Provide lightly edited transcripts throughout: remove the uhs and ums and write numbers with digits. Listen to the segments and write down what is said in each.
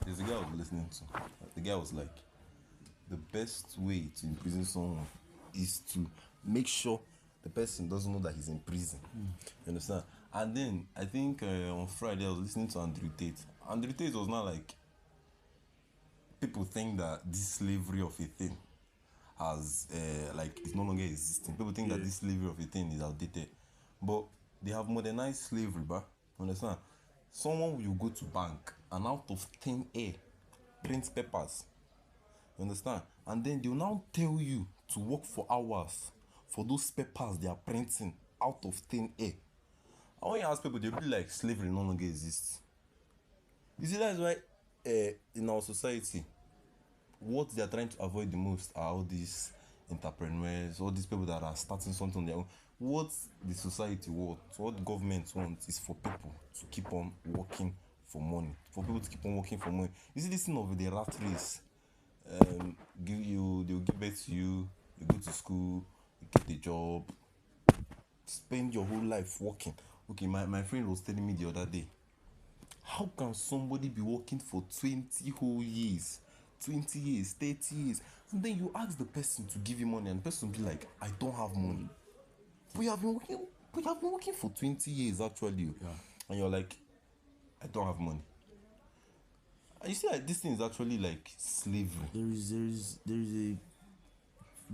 There's a guy I was listening to. The guy was like, the best way to imprison someone is to make sure the person doesn't know that he's in prison. You understand? And then I think on Friday I was listening to Andrew Tate. Andrew Tate was not like, people think that this slavery of a thing has like it's no longer existing. People think that this slavery of a thing is outdated, but they have modernized slavery, bruh. Understand? Someone will go to bank and out of thin air print papers. You understand? And then they'll now tell you to work for hours for those papers they are printing out of thin air. And when you ask people, they'll be like, slavery no longer exists. You see, that's why in our society, what they are trying to avoid the most are all these entrepreneurs, all these people that are starting something on their own. What the society wants, what the government wants, is for people to keep on working for money, for people to keep on working for money. You see this thing of the rat race. They'll give birth to you, you go to school, you get a job, spend your whole life working. Okay, my friend was telling me the other day, how can somebody be working for 20 whole years, 20 years, 30 years, and then you ask the person to give you money and the person will be like, I don't have money. We have been working for 20 years actually. Yeah. And you're like, I don't have money. And you see like this thing is actually like slavery. There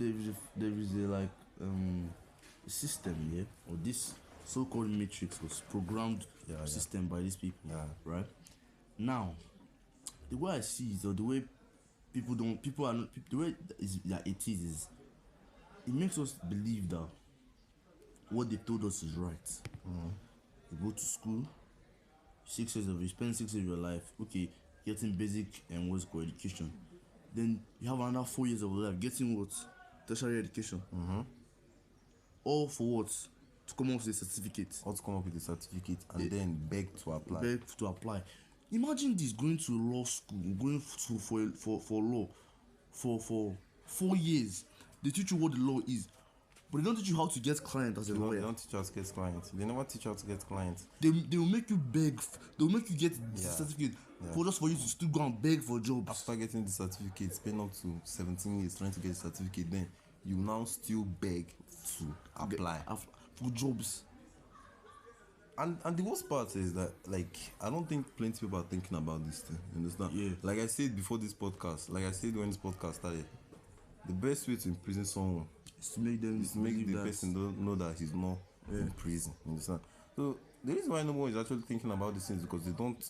is a like system here, or this so-called matrix was programmed system by these people. Yeah. Right? Now, the way I see it, or the way the way it is it makes us believe that what they told us is right. You go to school, you spend 6 years of your life, okay, getting basic and what's called education. Then you have another 4 years of your life getting what? Tertiary education. All for what? To come up with a certificate. Or to come up with a certificate and then beg to apply. Imagine this, going to law school, going for law for 4 years. They teach you what the law is, but they don't teach you how to get clients as a lawyer. They don't teach us to get clients. They never teach us to get clients. They will make you beg. They will make you get the certificate for you to still go and beg for jobs. After getting the certificate, spend up to 17 years trying to get the certificate, then you now still beg to apply for jobs. And the worst part is that, like, I don't think plenty of people are thinking about this thing. You understand? Yeah. Like I said before this podcast, like I said when this podcast started, the best way to imprison someone is to make the person don't know that he's not in prison. You understand? So the reason why no one is actually thinking about these things is because they don't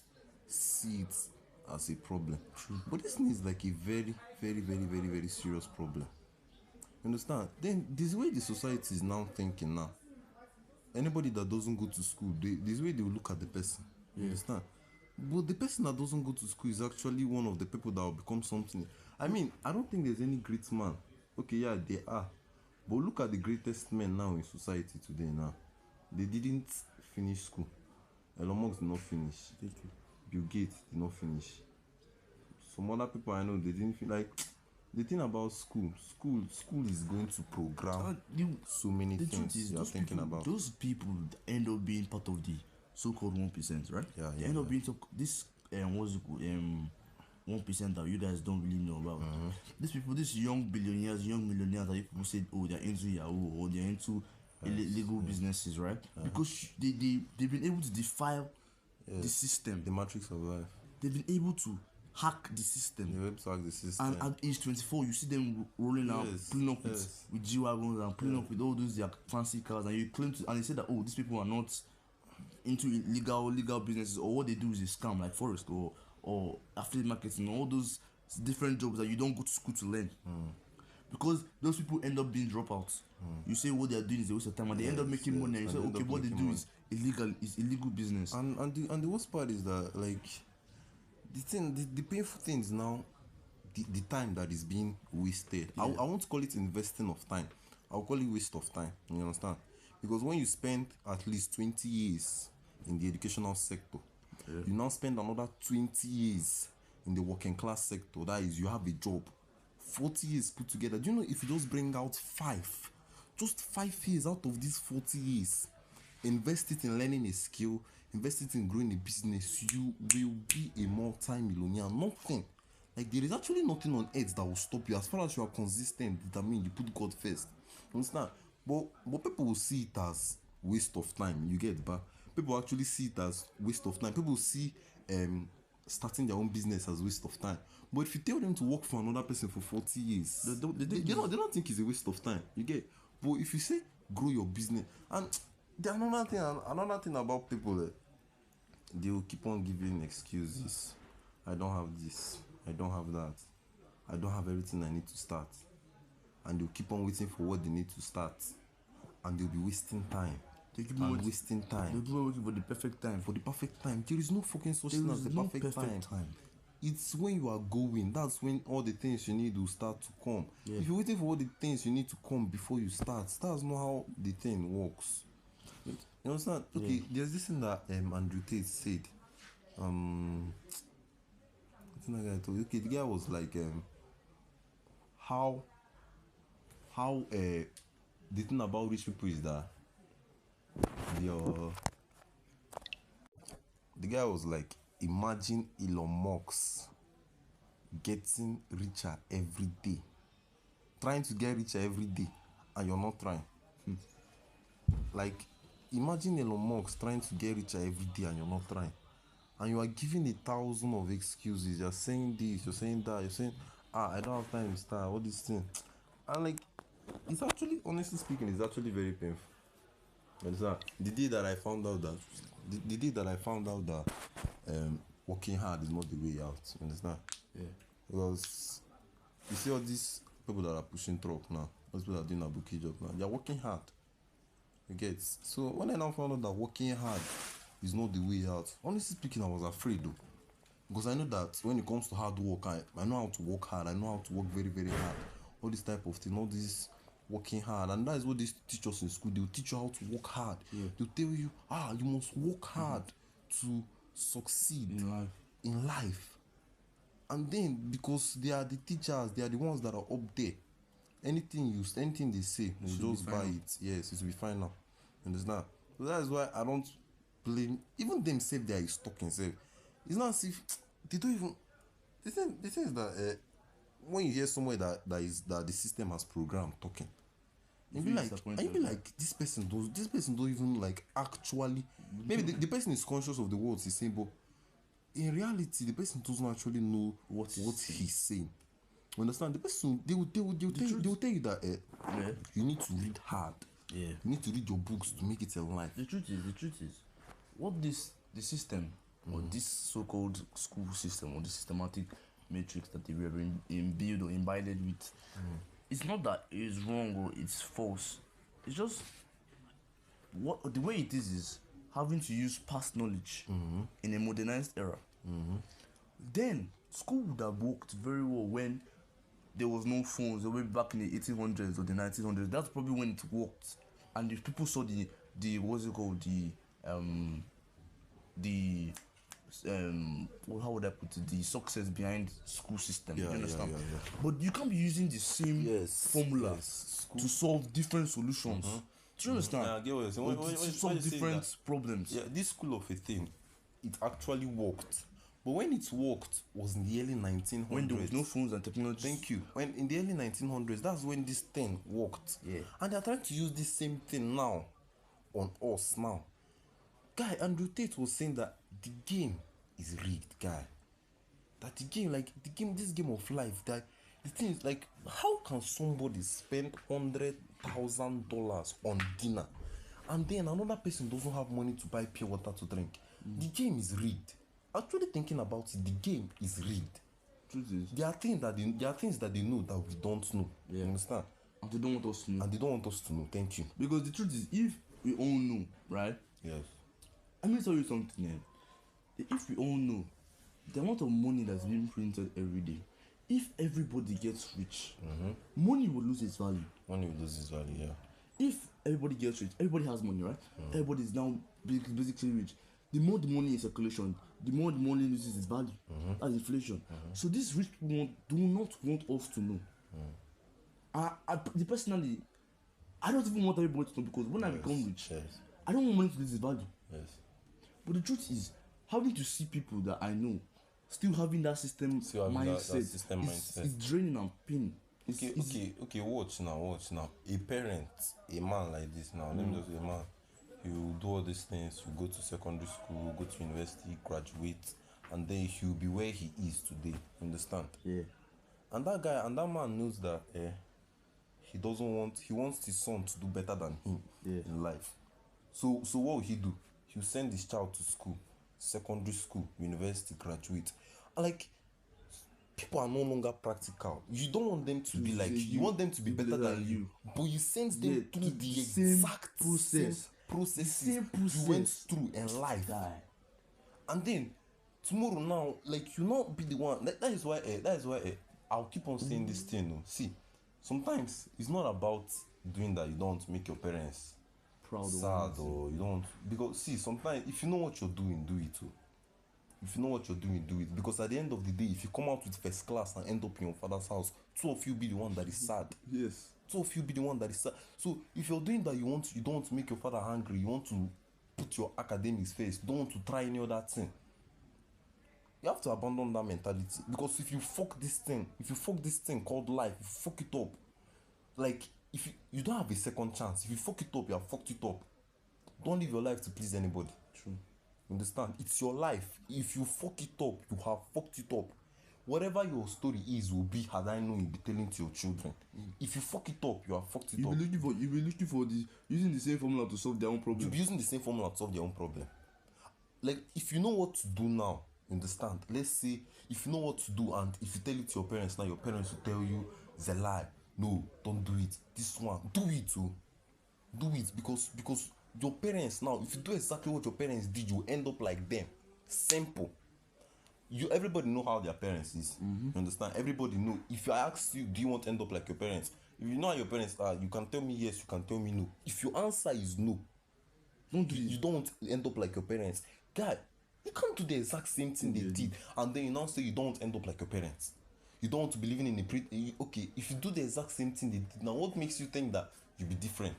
see it as a problem. True. But this thing is like a very, very, very, very, very serious problem. You understand? Then this way the society is now thinking now. Anybody that doesn't go to school, this way they will look at the person. You understand? But the person that doesn't go to school is actually one of the people that will become something. I mean, I don't think there's any great man. Okay, yeah, they are. But look at the greatest men now in society today now. They didn't finish school. Elon Musk did not finish. Bill Gates did not finish. Some other people I know, they didn't feel like. The thing about school is going to program so many things you are thinking about. Those people end up being part of the so-called 1%, right? They end up being this 1% that you guys don't really know about. These people, these young billionaires, young millionaires that people say, oh, they're into Yahoo or they're into illegal businesses, right? Because they've been able to defile the system, the matrix of life. They've been able to hack the system. They're able to hack the system. And at age 24, you see them rolling out, pulling up with G-Wagons and pulling up with all those their fancy cars, and you claim to, and they say that, oh, these people are not into legal businesses, or what they do is a scam like Forest or affiliate marketing, all those different jobs that you don't go to school to learn. Because those people end up being dropouts. You say what they are doing is a waste of time, and they end up making money. And you say, okay, what they do is illegal business. And the worst part is that, like, the painful thing is now the time that is being wasted. I won't call it investing of time. I'll call it waste of time. You understand? Because when you spend at least 20 years in the educational sector, you now spend another 20 years in the working class sector. That is, you have a job. 40 years put together. Do you know if you just bring out 5 years out of these 40 years, invest it in learning a skill, invest it in growing a business, you will be a multi-millionaire. Nothing. Like there is actually nothing on earth that will stop you as far as you are consistent, determined, you put God first. You understand? But people will see it as waste of time. You get, but people actually see it as waste of time. People see starting their own business as waste of time. But if you tell them to work for another person for 40 years, they don't think it's a waste of time. You get? But if you say grow your business, and there's another thing about people that they will keep on giving excuses. I don't have this, I don't have that, I don't have everything I need to start. And they'll keep on waiting for what they need to start. And they'll be wasting time. They keep on wasting time. They'll be waiting for the perfect time. For the perfect time. There is no fucking such thing as the perfect time. It's when you are going, that's when all the things you need will start to come. Yeah. If you're waiting for all the things you need to come before you start, that's not how the thing works. You understand? Okay, there's this thing that Andrew Tate said. I think I told you. Okay, the guy was like, how the thing about rich people is that the guy was like, imagine Elon Musk getting richer every day, trying to get richer every day, and you're not trying. Like, imagine Elon Musk trying to get richer every day and you're not trying, and you are giving 1,000 of excuses. You're saying this, you're saying that, you're saying, I don't have time to start all these things, and like, it's actually, honestly speaking, it's actually very painful. The day that I found out that working hard is not the way out. You understand? Yeah. Because you see all these people that are pushing truck now, those people that are doing a bookie job now, they are working hard. You get? So when I now found out that working hard is not the way out, honestly speaking, I was afraid though. Because I know that when it comes to hard work, I know how to work hard. I know how to work very, very hard. All this type of thing, all this working hard, and that is what they teach us in school. They'll teach you how to work hard. Yeah. They'll tell you, you must work hard to succeed in life. And then because they are the teachers, they are the ones that are up there. Anything they say, you just buy it. Yes, it will be fine now. Understand? So that is why I don't blame even themselves. They are stuck in self. It's not as if they don't even. The thing is that when you hear somewhere that the system has programmed talking, you be like, this person don't even like actually. Maybe the person is conscious of the words he's saying, but in reality, the person doesn't actually know what he's saying. You understand? The person they will tell you that you need to read hard. Yeah. You need to read your books to make it alive. The truth is, what the system or this so-called school system or the systematic matrix that they were imbued or imbibed with, it's not that it's wrong or it's false. It's just the way it is having to use past knowledge in a modernized era. Then school would have worked very well when there was no phones, or maybe back in the 1800s or the 1900s. That's probably when it worked, and if people saw the what's it called, how would I put it, the success behind school system. You understand? Yeah. But you can't be using the same formula to solve different solutions. Do you understand? I get what you're saying. To solve different problems. Yeah, this school of a thing, it actually worked. But when it worked was in the early 1900s. When there was no phones and technology. Thank you. When in the early 1900s, that's when this thing worked. Yeah. And they're trying to use this same thing now on us now. Guy, Andrew Tate was saying that the game is rigged, guy. That this game of life, that the thing is like, how can somebody spend $100,000 on dinner and then another person doesn't have money to buy pure water to drink? The game is rigged. Actually thinking about it, the game is rigged. Truth is, there are things that they know that we don't know. Yeah. You understand? And they don't want us to know. And they don't want us to know. Thank you. Because the truth is, if we all know, right? Yes. I'm going to tell you something. If we all know the amount of money that's being printed every day, if everybody gets rich, money will lose its value. Money will lose its value, yeah. If everybody gets rich, everybody has money, right? Everybody is now basically rich. The more the money in circulation, the more the money loses its value. That's inflation. So these rich people do not want us to know. Personally, I don't even want everybody to know, because when I become rich, I don't want money to lose its value. Yes. But the truth is, having to see people that I know still having that system Still having that mindset, system mindset. it's draining and pain. Okay. Watch now. A parent, a man like this now. Let me just say, a man. You do all these things. You go to secondary school, go to university, graduate, and then he'll be where he is today. Understand? Yeah. And that man knows that he wants his son to do better than him in life. So what will he do? He'll send his child to school, secondary school, university, graduate. Like, people are no longer practical. You don't want them to be like you. You want them to be better than you. But you send them through the exact same processes you went through in life. And then tomorrow now, like, you not be the one. That is why I'll keep on saying this thing. No. See, sometimes it's not about doing that. You don't make your parents proud, sad, or you don't, because see, sometimes if you know what you're doing, do it too. If you know what you're doing, do it. Because at the end of the day, if you come out with first class and end up in your father's house, two of you be the one that is sad. Yes. Two of you be the one that is sad. So if you're doing that, you don't want to make your father angry, you want to put your academics first, you don't want to try any other thing, you have to abandon that mentality. Because if you fuck this thing called life, you fuck it up. Like, if you don't have a second chance. If you fuck it up, you have fucked it up. Don't live your life to please anybody. True. Understand? It's your life. If you fuck it up, you have fucked it up. Whatever your story is will be, had I known, you'll be telling to your children. If you fuck it up, you have fucked it up. You'll be looking for using the same formula to solve their own problem. You'll be using the same formula to solve their own problem. Like, if you know what to do now, understand? Let's say if you know what to do, and if you tell it to your parents now, your parents will tell you it's a lie. No, don't do it. This one, do it too. Do it because your parents now, if you do exactly what your parents did, you end up like them. Simple. Everybody know how their parents is. You understand? Everybody know. If I ask you, do you want to end up like your parents? If you know how your parents are, you can tell me yes, you can tell me no. If your answer is no, don't do it. You don't want to end up like your parents. Guy, you can't do the exact same thing they did, and then you now say you don't want to end up like your parents. You don't want to be living in a okay, if you do the exact same thing they did, now what makes you think that you'll be different?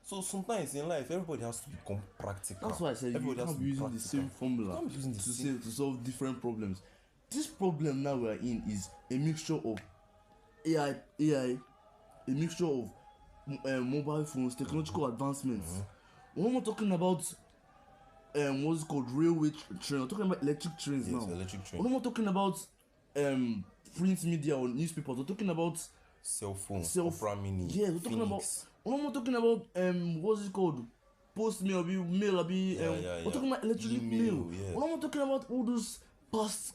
So sometimes in life, everybody has to become practical. That's why I said everybody you can't be using the same formula to solve different problems. This problem now we are in is a mixture of AI, a mixture of mobile phones, technological advancements. When we're talking about what's it called, railway train, we're talking about electric trains now. Electric train. When we're talking about print media or newspapers, we're talking about cell phone, Opera Mini. Yeah, we're talking about. We're talking about what's it called? Post mail, we're talking about electronic mail. We're talking about all those past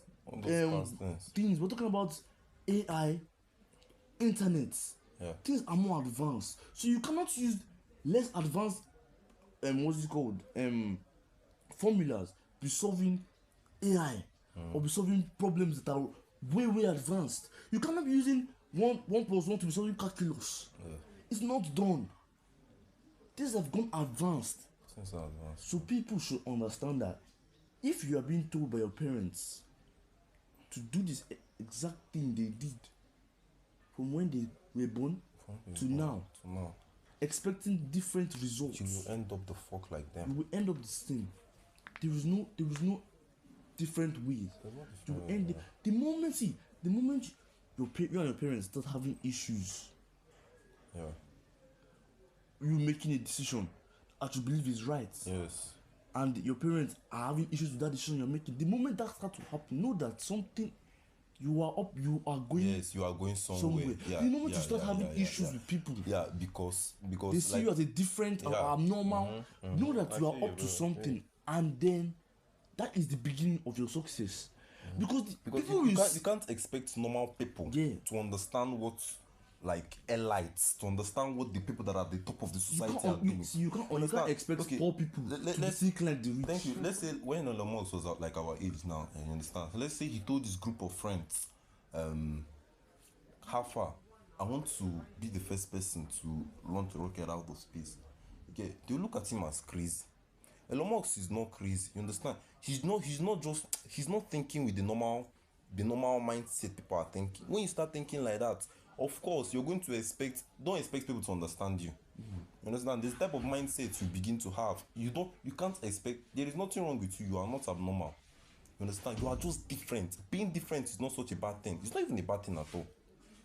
things. We're talking about AI, internet. Things are more advanced. So you cannot use less advanced what's it called? Formulas be solving AI or be solving problems that are way advanced. You cannot be using 1 plus 1 to be solving calculus. It's not done. These have gone advanced. So people should understand that if you are being told by your parents to do this exact thing they did from when they were born to now, expecting different results, you will end up the fuck like them. You will end up the same. There is no different ways. You will end the moment you and your parents start having issues, you making a decision that you believe is right, and your parents are having issues with that decision you're making, the moment that starts to happen, know that something you are going somewhere. The moment you start having issues with people, because they see you as a different or abnormal, know that you are up to something, and then that is the beginning of your success. Because you can't expect normal people to understand what, like, elites, to understand what the people that are at the top of the society are doing. You can't expect poor people to be thinking like the rich. Thank you. Let's say when Elon Musk was like our age now, you understand? So let's say he told his group of friends, how far I want to be the first person to launch a rocket out of space. Okay, they look at him as crazy. Elon Musk is not crazy, you understand? He's not thinking with the normal mindset people are thinking. When you start thinking like that, of course you're going to don't expect people to understand you. You understand? This type of mindset you begin to have. You can't expect. There is nothing wrong with you. You are not abnormal. You understand? You are just different. Being different is not such a bad thing. It's not even a bad thing at all.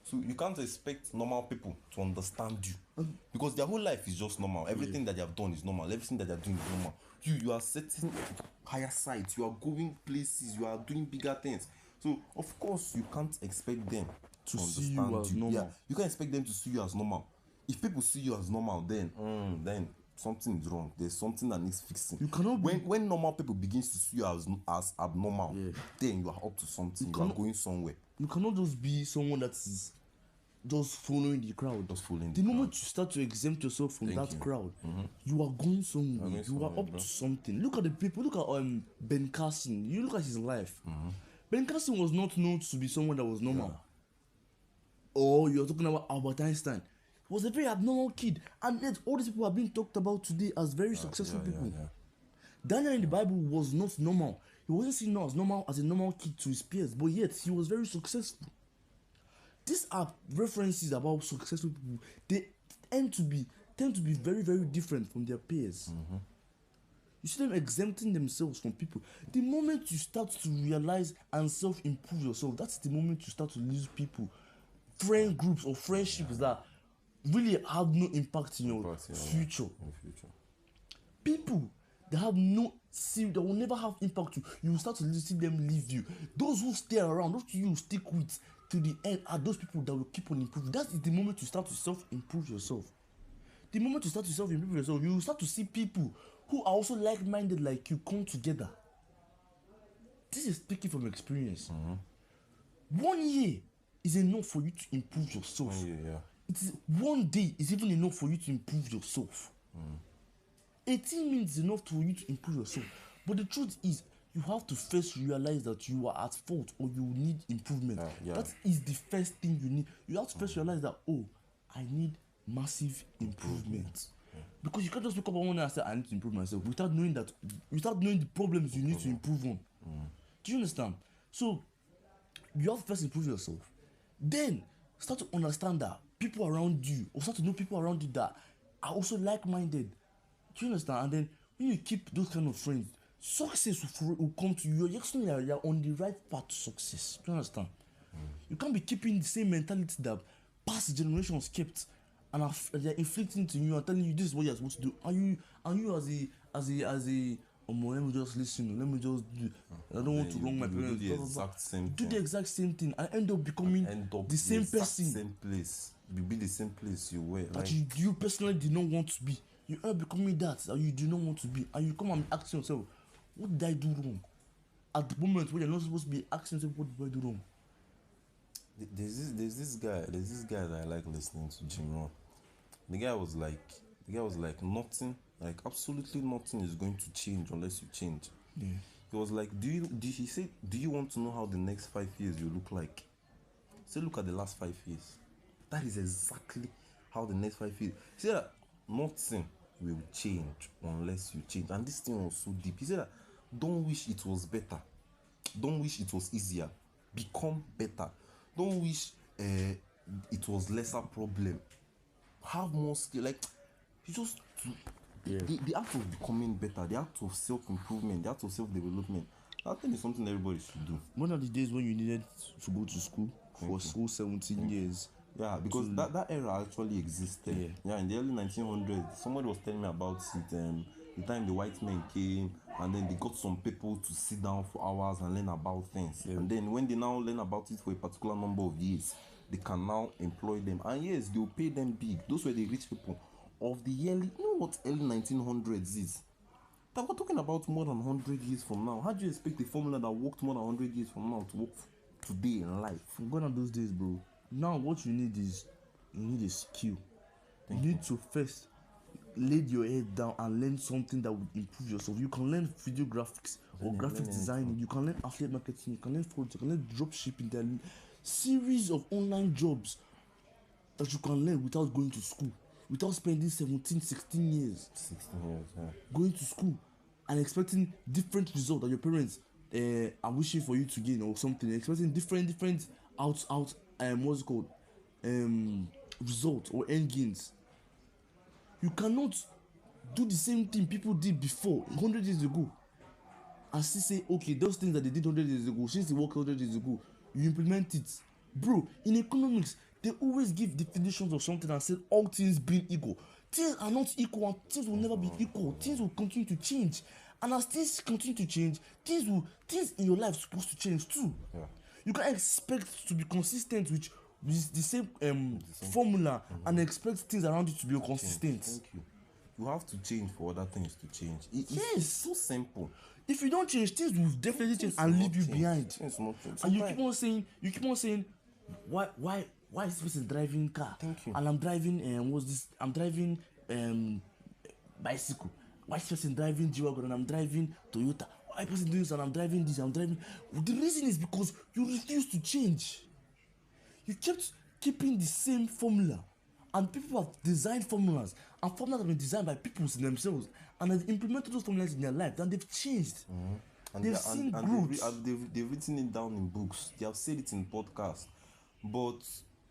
So you can't expect normal people to understand you because their whole life is just normal. Everything that they have done is normal. Everything that they are doing is normal. You are setting higher sights. You are going places. You are doing bigger things. So of course you can't expect them to see you understand as you. normal. Yeah, you can't expect them to see you as normal. If people see you as normal, then something is wrong. There's something that needs fixing. You cannot be- when normal people begins to see you as abnormal, then you are up to something. You are going somewhere. You cannot just be someone that is just following the crowd. Just following the the moment you start to exempt yourself from that crowd, you are going somewhere. You are up to something. Look at the people. Look at Ben Carson. You look at his life. Ben Carson was not known to be someone that was normal. Or you're talking about Albert Einstein. He was a very abnormal kid, and yet all these people are being talked about today as very successful people. Daniel in the Bible was not normal. He wasn't seen as normal as a normal kid to his peers, but yet he was very successful. These are references about successful people. They tend to be very, very different from their peers. You see them exempting themselves from people. The moment you start to realize and self-improve yourself, that's the moment you start to lose people, friend groups or friendships that really have no impact in your future. People that have that will never have impact you will start to see them leave you. Those who stay around, those you stick with to the end are those people that will keep on improving. That is the moment you start to self-improve yourself. The moment you start to self-improve yourself, you will start to see people who are also like-minded like you come together. This is speaking from experience. 1 year is enough for you to improve yourself. It is 1 day is even enough for you to improve yourself. 18 minutes is enough for you to improve yourself. But the truth is, you have to first realize that you are at fault or you need improvement. That is the first thing you need. You have to first realize that, I need massive improvement. Because you can't just wake up one day and say, I need to improve myself without knowing the problems you need to improve on. Do you understand? So you have to first improve yourself. Then start to understand that people around you, or start to know people around you that are also like-minded. Do you understand? And then when you keep those kind of friends, success will come to you. You're on the right path to success. Do you understand? You can't be keeping the same mentality that past generations kept and they're inflicting to you and telling you this is what you're supposed to do. And you as a let me just listen. Let me just do. I don't want to wrong my parents. Do the exact same thing. Do the exact same thing and end up becoming the same person. Same place. You be the same place you were. That you personally did not want to be. You end up becoming that you do not want to be, and you come and ask yourself, what did I do wrong? At the moment when you're not supposed to be asking yourself, what did I do wrong? There's this guy that I like listening to, Jim Rohn. The guy was like nothing, like absolutely nothing is going to change unless you change. He was like, do you want to know how the next 5 years will look like? Say, look at the last 5 years. That is exactly how the next 5 years. He said that nothing will change unless you change. And this thing was so deep. He said that don't wish it was better. Don't wish it was easier. Become better. Don't wish it was lesser problem. Have more skill. Like, you just the act of becoming better, the act of self-improvement, the act of self-development, I think it's something everybody should do. One of the days when you needed to go to school for school 17 years. Yeah, because that era actually existed. Yeah, in the early 1900s, somebody was telling me about it. The time the white men came, and then they got some people to sit down for hours and learn about things. And then when they now learn about it for a particular number of years, they can now employ them. And yes, they will pay them big. Those were the rich people of the early, you know what early 1900s is? That we're talking about more than 100 years from now. How do you expect a formula that worked more than 100 years from now to work today in life? Gone are those days, bro. Now what you need is a skill. You need to first lay your head down and learn something that will improve yourself. You can learn video graphics or graphics designing. You can learn affiliate marketing. You can learn fraud. You can learn drop shipping. There are series of online jobs that you can learn without going to school, without spending 17, 16 years. 16 years, yeah. Going to school and expecting different results that your parents are wishing for you to gain or something. Expecting different what's it called, result or end gains. You cannot do the same thing people did before 100 years ago and still say, okay, those things that they did 100 years ago, since they worked 100 years ago, you implement it. Bro, in economics, they always give definitions of something and say all things being equal. Things are not equal and things will never be equal. Things will continue to change. And as things continue to change, things in your life are supposed to change too. Yeah. You can't expect to be consistent with the same formula and expect things around you to be consistent. Thank you. You have to change for other things to change. Yes. It's so simple. If you don't change, things will definitely change and leave you behind. Things will not change. And you keep on saying, why is this person driving car? Thank you. And I'm driving I'm driving bicycle. Why is this person driving G-Wagon and I'm driving Toyota? Why is this person doing this and I'm driving this? The reason is because you refuse to change. You kept keeping the same formula, and people have designed formulas, and formulas have been designed by people themselves, and they've implemented those formulas in their life, and they've changed. And they've seen growth. they've written it down in books. They have said it in podcasts. But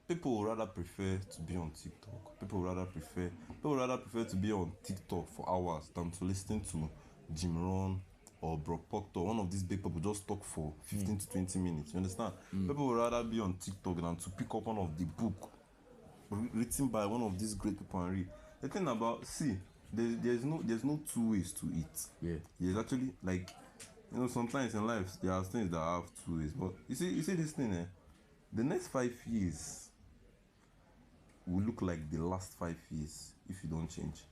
people would rather prefer to be on TikTok. People would rather prefer to be on TikTok for hours than to listen to Jim Rohn or Brock Proctor, one of these big people, just talk for 15 to 20 minutes. You understand? People would rather be on TikTok than to pick up one of the book written by one of these great people and read. The thing about there's no two ways to it. Yeah. There's actually, like, sometimes in life there are things that have two ways. But you see this thing, the next 5 years will look like the last 5 years if you don't change.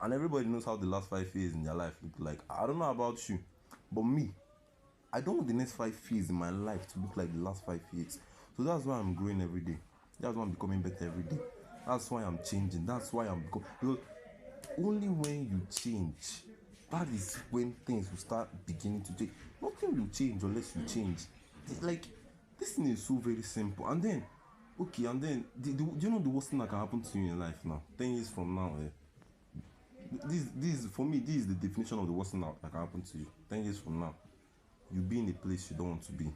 And everybody knows how the last 5 years in their life look like. I don't know about you, but me, I don't want the next 5 years in my life to look like the last 5 years. So that's why I'm growing every day. That's why I'm becoming better every day. That's why I'm changing. That's why I'm because only when you change, that is when things will start beginning to change. Nothing will change unless you change. Like, this thing is so very simple. And then, do you know the worst thing that can happen to you in life now? 10 years from now, this for me, this is the definition of the worst thing that can happen to you. 10 years from now, you be in a place you don't want to be,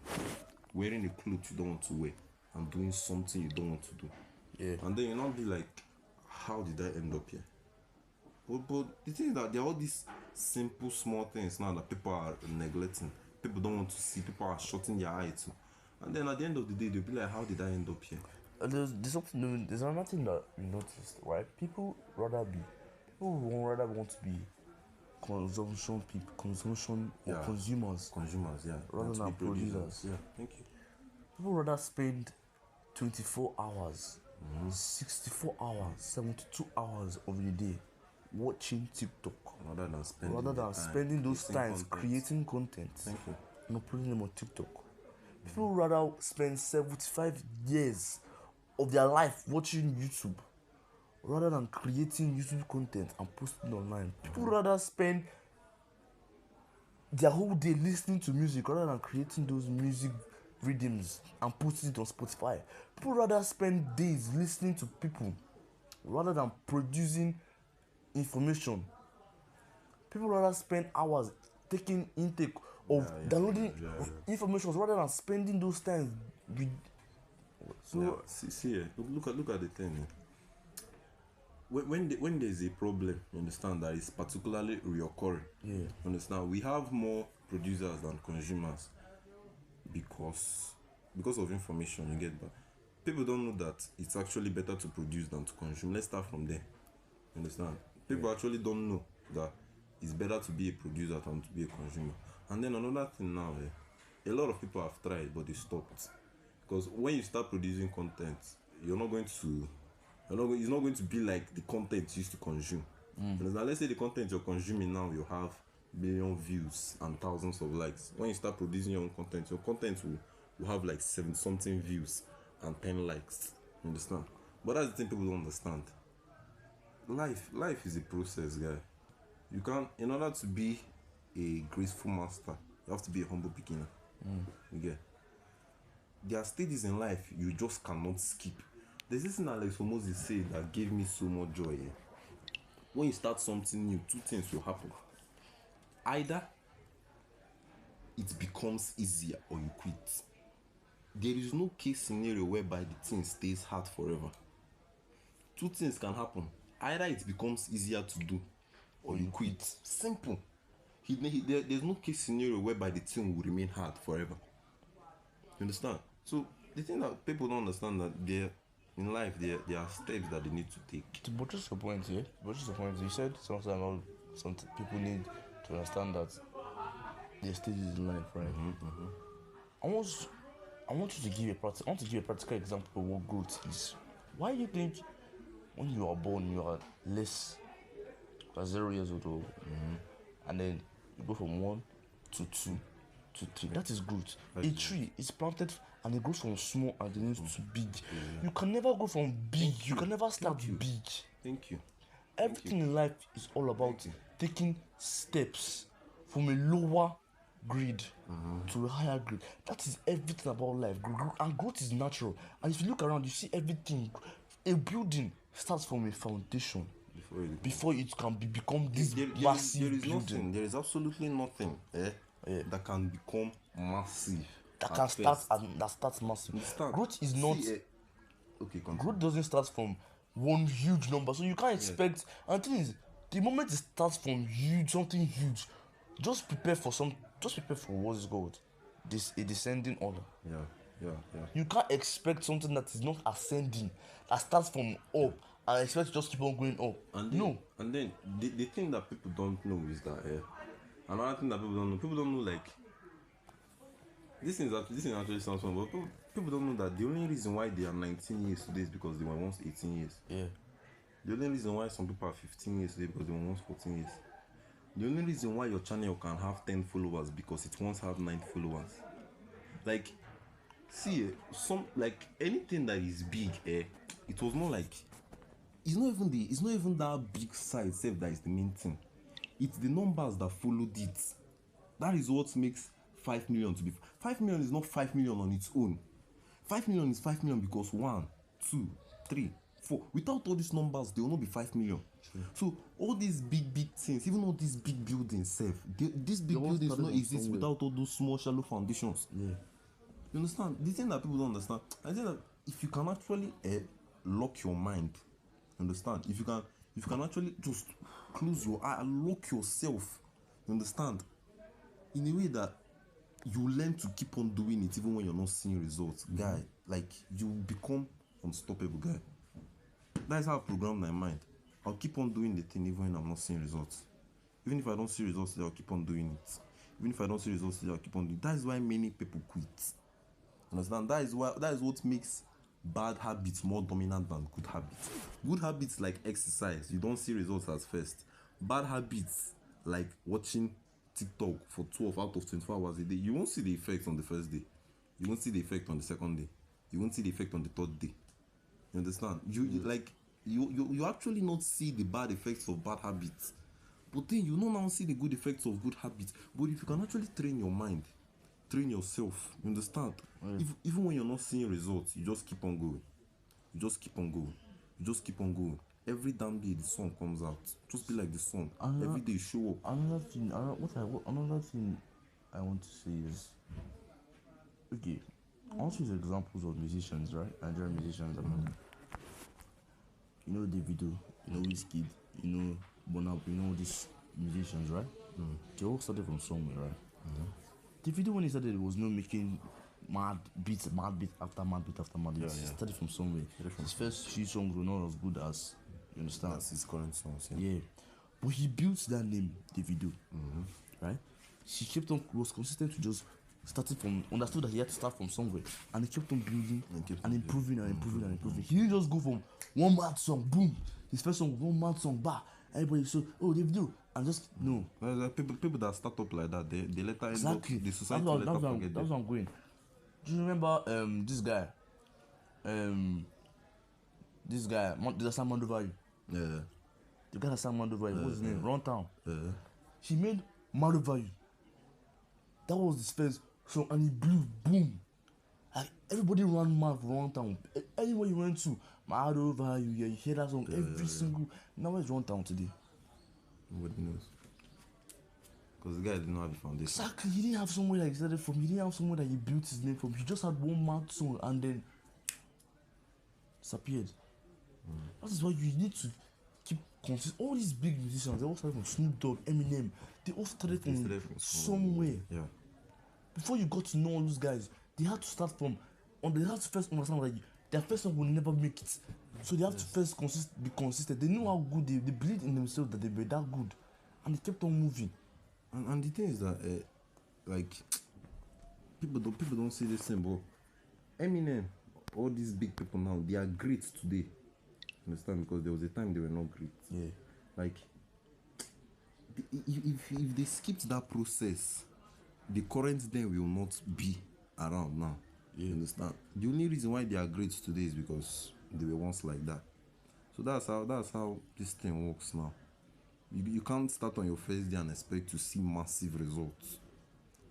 wearing a clothes you don't want to wear, and doing something you don't want to do. Yeah. And then you not be like, how did I end up here? But the thing is that there are all these simple small things now that people are neglecting. People don't want to see. People are shutting their eye to. And then at the end of the day, they'll be like, how did I end up here? There's another thing that we noticed, right? People would rather want to be consumption or consumers. Consumers, yeah. Rather than producers. Yeah, thank you. People rather spend 24 hours, 64 hours, 72 hours of the day watching TikTok Rather than spending those times creating content Thank you. and uploading them on TikTok. People rather spend 75 years of their life watching YouTube rather than creating YouTube content and posting online. People rather spend their whole day listening to music rather than creating those music rhythms and putting it on Spotify. People rather spend days listening to people rather than producing information. People rather spend hours taking intake of downloading information rather than spending those times with. So see, look at the thing. When there's a problem, you understand, that is particularly reoccurring. Yeah. You understand, we have more producers than consumers because of information. You get, but people don't know that it's actually better to produce than to consume. Let's start from there. You understand? People actually don't know that it's better to be a producer than to be a consumer. And then another thing now, a lot of people have tried but they stopped, because when you start producing content, it's not going to be like the content you used to consume. Now, let's say the content you're consuming now, you have million views and thousands of likes. When you start producing your content will have like 7 something views and 10 likes. You understand? But that's the thing people don't understand. Life is a process, guy. You can't, in order to be a graceful master, you have to be a humble beginner. You get? There are stages in life you just cannot skip. There's this thing Alex Hormozi said that gave me so much joy. When you start something new, 2 things will happen. Either it becomes easier or you quit. There is no case scenario whereby the thing stays hard forever. 2 things can happen. either it becomes easier to do or you quit. Simple. There's no case scenario whereby the thing will remain hard forever. You understand? So the thing that people don't understand that in life there are steps that they need to take. To buttress your point here, you said something about some people need to understand that there are stages in life, right? I want you to give a practical example of what growth is. Why do you think when you are born you are 0 years old, and then you go from 1 to 2 to 3? That is growth. A tree is planted and it grows from small and then to big. You can never go from big. You can never start big. Thank you. Everything in life is all about taking steps from a lower grade to a higher grade. That is everything about life. And growth is natural. And if you look around, you see everything. A building starts from a foundation before it can become this massive building. There is absolutely nothing that can become massive. That starts massive. Growth is not. Growth doesn't start from one huge number, so you can't expect. And the thing is, the moment it starts from something huge, just prepare for what is called a descending order. You can't expect something that is not ascending, that starts from up and expect to just keep on going up. And then the thing that people don't know is that another thing that people don't know, like this thing actually sounds fun, but people don't know that the only reason why they are 19 years today is because they were once 18 years. The only reason why some people are 15 years today is because they were once 14 years. The only reason why your channel can have 10 followers because it once had 9 followers. Like, see, anything that is big, it was more like it's not even that big size itself that is the main thing. It's the numbers that followed it. That is what makes 5 million to be. 5 million is not 5 million on its own. 5 million is 5 million because 1, 2, 3, 4. Without all these numbers, they will not be 5 million. So all these big things, even all these big buildings, these big buildings don't exist without all those small shallow foundations. You understand? The thing that people don't understand, I think that if you can actually lock your mind, understand? If you can actually just close your eye and lock yourself, understand? In a way that you learn to keep on doing it even when you're not seeing results, guy. Like, you become unstoppable, guy. That's how I programmed my mind. I'll keep on doing the thing even when I'm not seeing results. Even if I don't see results today, I'll keep on doing it. Even if I don't see results today, I'll keep on doing it. That is why many people quit. Understand? That is what makes bad habits more dominant than good habits. Good habits like exercise, you don't see results at first. Bad habits like watching TikTok for 12 out of 24 hours a day, you won't see the effect on the first day. You won't see the effect on the second day. You won't see the effect on the third day. You understand? You actually not see the bad effects of bad habits, but then you don't now see the good effects of good habits. But if you can actually train your mind, train yourself, you understand? Even when you're not seeing results, you just keep on going. You just keep on going. You just keep on going. Every damn day the sun comes out. Just be like the sun. Every day show up. Another thing I want to say is, okay, I want to use examples of musicians, right? Nigerian musicians. You know Davido, you know Wizkid, you know Burna, you know these musicians, right? They all started from somewhere, right? Davido, when he started, it was not making mad beat after mad beat after mad beat. He started from somewhere. His first few songs were not as good as, you understand? That's his current songs. Yeah. But he built that name, Davido, right? He was consistent to just started from, understood that he had to start from somewhere, and he kept on building and improving and improving and improving. He didn't just go from one mad song, boom, his first song, one mad song, bah, everybody so, oh, Davido, and just, no. People that start up like that, they later end up, the society that's later forget them. That's what I'm going. Do you remember this guy? There's Sam Mandovayu. Yeah. The guy that sang Mandovayu, what's his name? Runtown. Yeah. He made Mandovayu. That was his first song, and he blew, boom. Like, everybody ran mad for Runtown. Anywhere you went to, Mandovayu, yeah, you hear that song every single. Now where's Runtown today? Nobody knows. Because the guy didn't have the foundation. Exactly, he didn't have somewhere that he started from. He didn't have somewhere that he built his name from. He just had one mad song and then disappeared. That is why you need to keep all these big musicians, they all started from Snoop Dogg, Eminem. They all started from somewhere. Yeah. Before you got to know all those guys, they had to start from. They had to first understand that their first song will never make it. So they have to first be consistent. They know how good they believed in themselves that they were that good, and they kept on moving. And the thing is that like people don't see the same, but Eminem, all these big people now, they are great today. Understand? Because there was a time they were not great. Yeah. Like if they skipped that process, the current them will not be around now. You understand? The only reason why they are great today is because they were once like that. So that's how this thing works now. You can't start on your first day and expect to see massive results.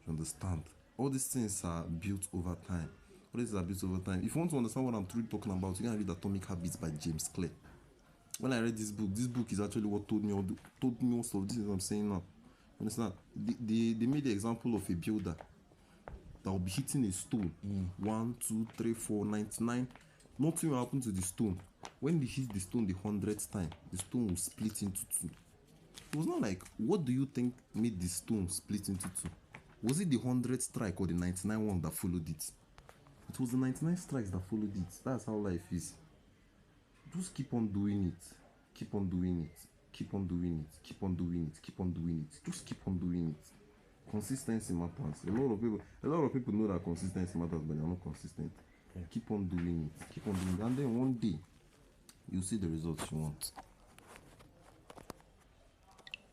You understand? All these things are built over time. If you want to understand what I'm truly talking about, you can read Atomic Habits by James Clear. When I read this book is actually what told me most of this I'm saying now. You understand? They made the example of a builder that will be hitting a stone. 1, 2, 3, 4, 99. Nothing will happen to the stone. When they hit the stone the 100th time, the stone will split into two. It was not like, what do you think made the stone split into two? Was it the 100th strike or the 99 one that followed it? It was the 99 strikes that followed it. That's how life is. Just keep on doing it. Keep on doing it. Keep on doing it. Keep on doing it. Keep on doing it. Just keep on doing it. Consistency matters. A lot of people know that consistency matters, but they're not consistent. Keep on doing it. Keep on doing it. And then one day, you'll see the results you want.